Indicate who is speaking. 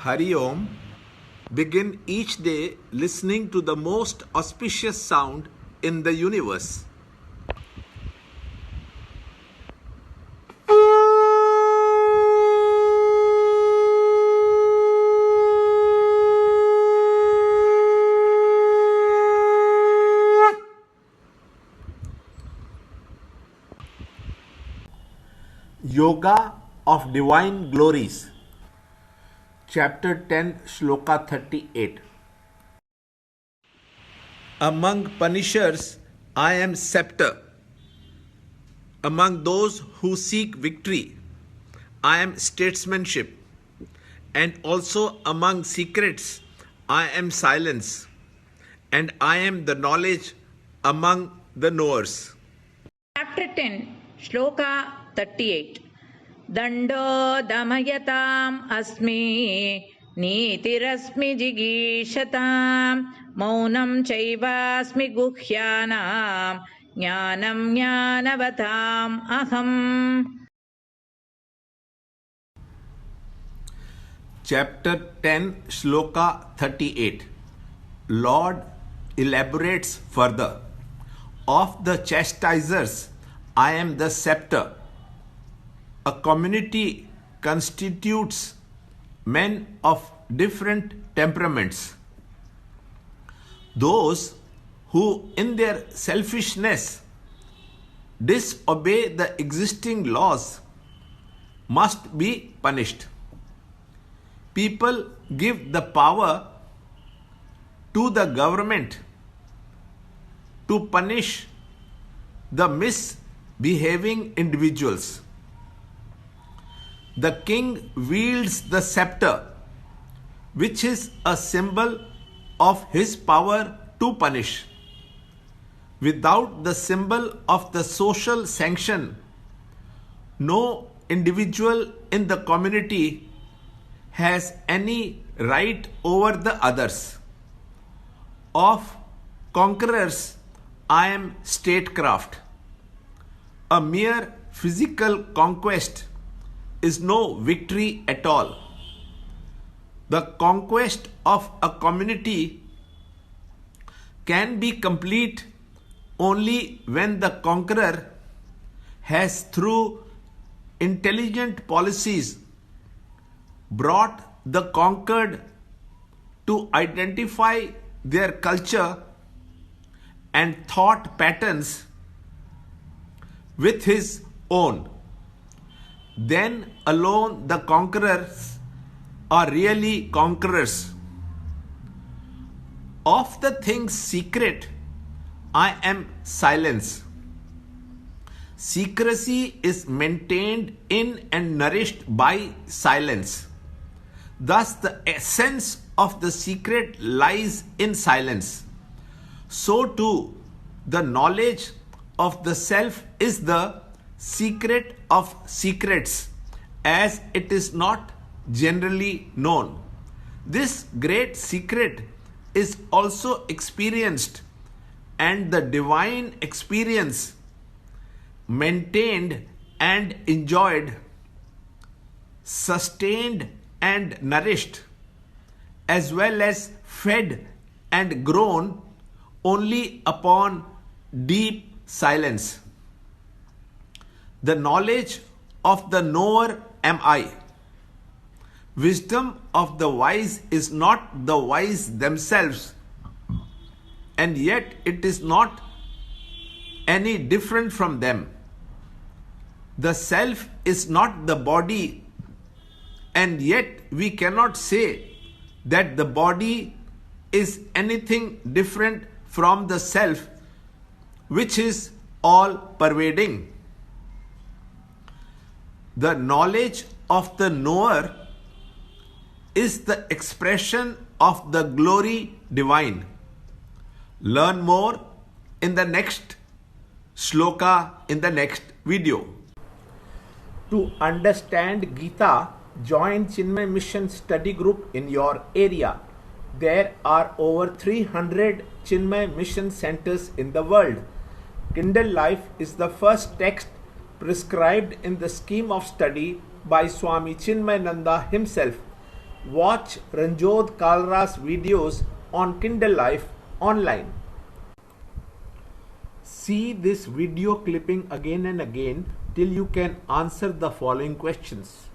Speaker 1: Hari Om, begin each day listening to the most auspicious sound in the universe. Yoga of Divine Glories, Chapter 10, Shloka 38. Among punishers, I am scepter. Among those who seek victory, I am statesmanship. And also among secrets, I am silence. And I am the knowledge among the knowers.
Speaker 2: Chapter 10, Shloka 38. Dando damayatam asmi nitirasmi jigishatam maunam chaivasmi guhyanam jnanam jnanavatam aham.
Speaker 1: Chapter 10, Shloka 38. Lord elaborates further. Of the chastisers, I am the scepter. A community constitutes men of different temperaments. Those who in their selfishness disobey the existing laws must be punished. People give the power to the government to punish the misbehaving individuals. The king wields the scepter, which is a symbol of his power to punish. Without the symbol of the social sanction, no individual in the community has any right over the others. Of conquerors, I am statecraft. A mere physical conquest is no victory at all. The conquest of a community can be complete only when the conqueror has, through intelligent policies, brought the conquered to identify their culture and thought patterns with his own. Then alone the conquerors are really conquerors. Of the things secret, I am silence. Secrecy is maintained in and nourished by silence. Thus the essence of the secret lies in silence. So too, the knowledge of the self is the secret of secrets, as it is not generally known. This great secret is also experienced, and the divine experience maintained and enjoyed, sustained and nourished, as well as fed and grown only upon deep silence. The knowledge of the knower am I. Wisdom of the wise is not the wise themselves, and yet it is not any different from them. The self is not the body, and yet we cannot say that the body is anything different from the self, which is all pervading. The knowledge of the knower is the expression of the glory divine. Learn more in the next shloka in the next video. To understand Gita, join Chinmaya Mission study group in your area. There are over 300 Chinmaya Mission centers in the world. Kindle Life is the first text prescribed in the scheme of study by Swami Chinmayananda himself. Watch Ranjot Kalra's videos on Kindle Life online. See this video clipping again and again till you can answer the following questions.